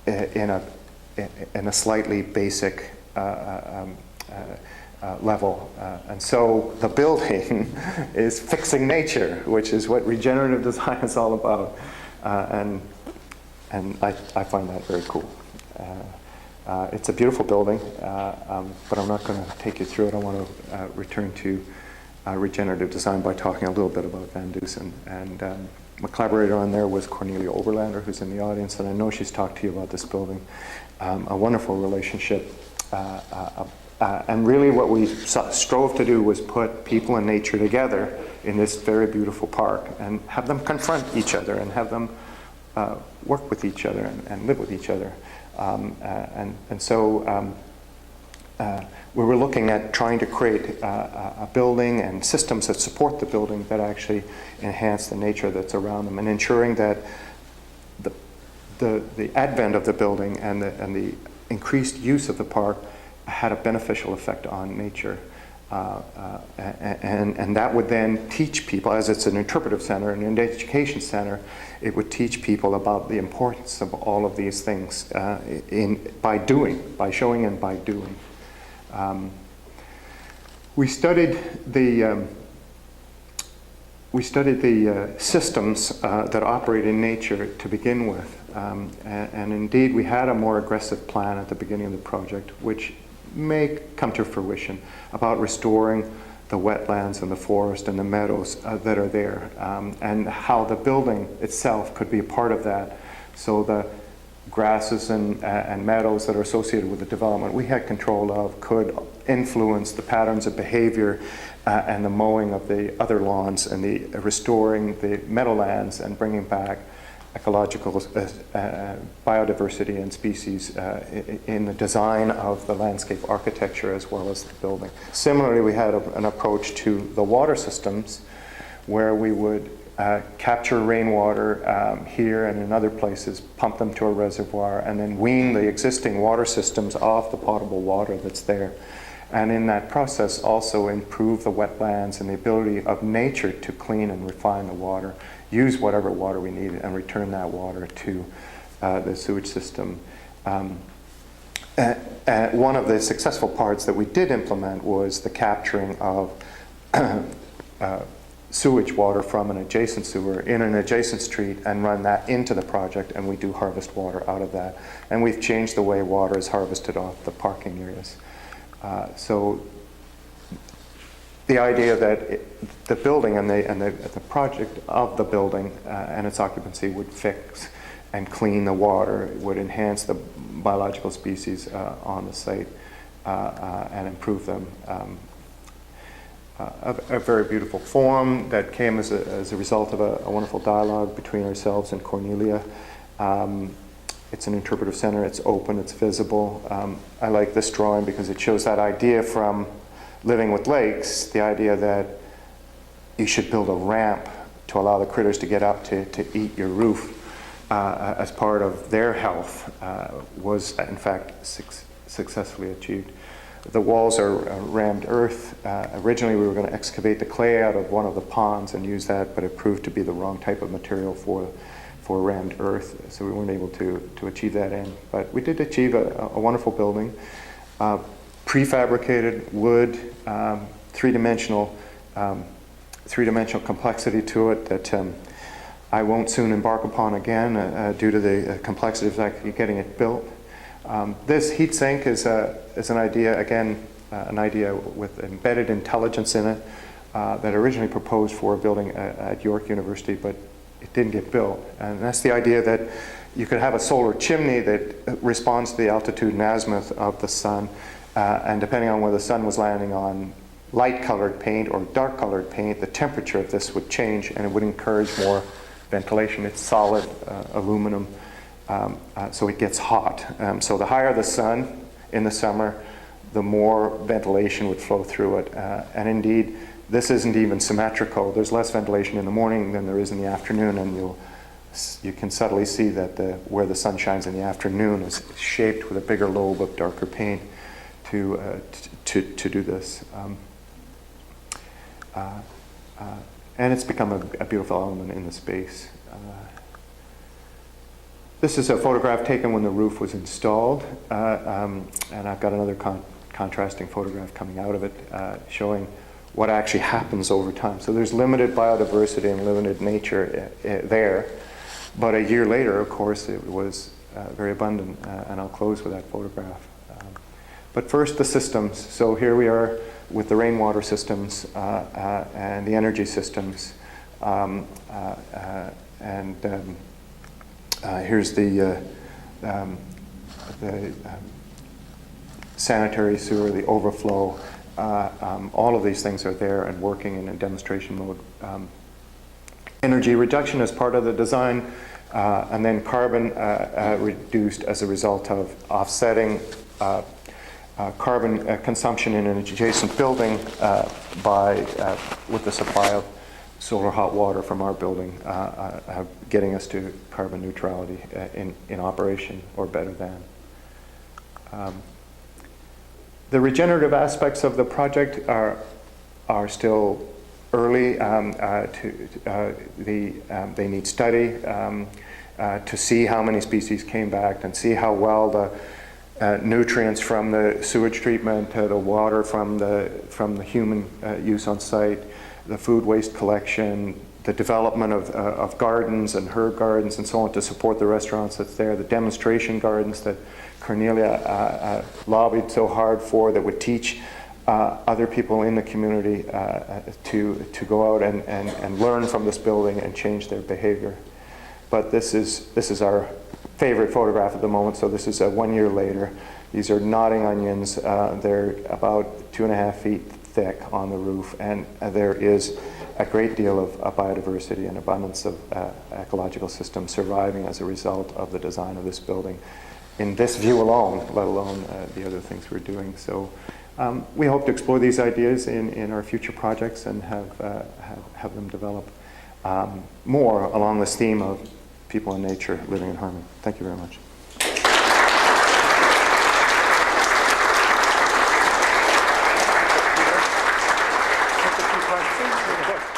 in a slightly basic level. And so the building is fixing nature, which is what regenerative design is all about. And I find that very cool. It's a beautiful building, but I'm not going to take you through it. I want to return to regenerative design by talking a little bit about Van Dusen. And my collaborator on there was Cornelia Oberlander, who's in the audience, and I know she's talked to you about this building. A wonderful relationship. And really what we strove to do was put people and nature together in this very beautiful park and have them confront each other and have them work with each other and live with each other. So we were looking at trying to create a building and systems that support the building that actually enhance the nature that's around them, and ensuring that the advent of the building and the increased use of the park had a beneficial effect on nature. And that would then teach people, as it's an interpretive center and an education center, it would teach people about the importance of all of these things by showing and by doing. We studied the systems that operate in nature to begin with, and indeed we had a more aggressive plan at the beginning of the project, which may come to fruition, about restoring the wetlands and the forest and the meadows that are there, and how the building itself could be a part of that. So the grasses and meadows that are associated with the development we had control of could influence the patterns of behavior and the mowing of the other lawns and the restoring the meadowlands and bringing back ecological biodiversity and species in the design of the landscape architecture as well as the building. Similarly, we had an approach to the water systems where we would capture rainwater here and in other places, pump them to a reservoir, and then wean the existing water systems off the potable water that's there. And in that process also improve the wetlands and the ability of nature to clean and refine the water, use whatever water we need, and return that water to the sewage system. One of the successful parts that we did implement was the capturing of sewage water from an adjacent sewer in an adjacent street and run that into the project, and we do harvest water out of that. And we've changed the way water is harvested off the parking areas. So the idea that the building and the project of the building and its occupancy would fix and clean the water, would enhance the biological species on the site and improve them. A very beautiful form that came as a result of a wonderful dialogue between ourselves and Cornelia. It's an interpretive center, it's open, it's visible. I like this drawing because it shows that idea from living with lakes, the idea that you should build a ramp to allow the critters to get up to eat your roof as part of their health was in fact successfully achieved. The walls are rammed earth. Originally we were going to excavate the clay out of one of the ponds and use that, but it proved to be the wrong type of material for rammed earth, so we weren't able to achieve that end. But we did achieve a wonderful building. Prefabricated wood, three-dimensional three-dimensional complexity to it that I won't soon embark upon again due to the complexity of actually getting it built. This heat sink is an idea, again, an idea with embedded intelligence in it that originally proposed for a building at York University, but it didn't get built. And that's the idea that you could have a solar chimney that responds to the altitude and azimuth of the sun, and depending on where the sun was landing on light-colored paint or dark-colored paint, the temperature of this would change and it would encourage more ventilation. It's solid aluminum, so it gets hot. So the higher the sun in the summer, the more ventilation would flow through it. And indeed, this isn't even symmetrical. There's less ventilation in the morning than there is in the afternoon, and you can subtly see that where the sun shines in the afternoon is shaped with a bigger lobe of darker paint to do this. And it's become a beautiful element in the space. This is a photograph taken when the roof was installed, and I've got another contrasting photograph coming out of it showing what actually happens over time. So there's limited biodiversity and limited nature there, but a year later, of course, it was very abundant, and I'll close with that photograph. But first, the systems. So here we are with the rainwater systems and the energy systems. Here's the sanitary sewer, the overflow. All of these things are there and working in a demonstration mode. Energy reduction is part of the design, and then carbon reduced as a result of offsetting carbon consumption in an adjacent building with the supply of solar hot water from our building, getting us to carbon neutrality in operation or better than. The regenerative aspects of the project are still early. They need study to see how many species came back and see how well the nutrients from the sewage treatment, the water from the human use on site, the food waste collection, the development of gardens and herb gardens and so on to support the restaurants that's there, the demonstration gardens that Cornelia lobbied so hard for that would teach other people in the community to go out and learn from this building and change their behavior. But this is our favorite photograph at the moment, so this is 1 year later. These are nodding onions. They're about 2.5 feet thick on the roof, and there is a great deal of biodiversity and abundance of ecological systems surviving as a result of the design of this building in this view alone, let alone the other things we're doing. So we hope to explore these ideas in our future projects and have them develop more along this theme of people and nature living in harmony. Thank you very much. Questions?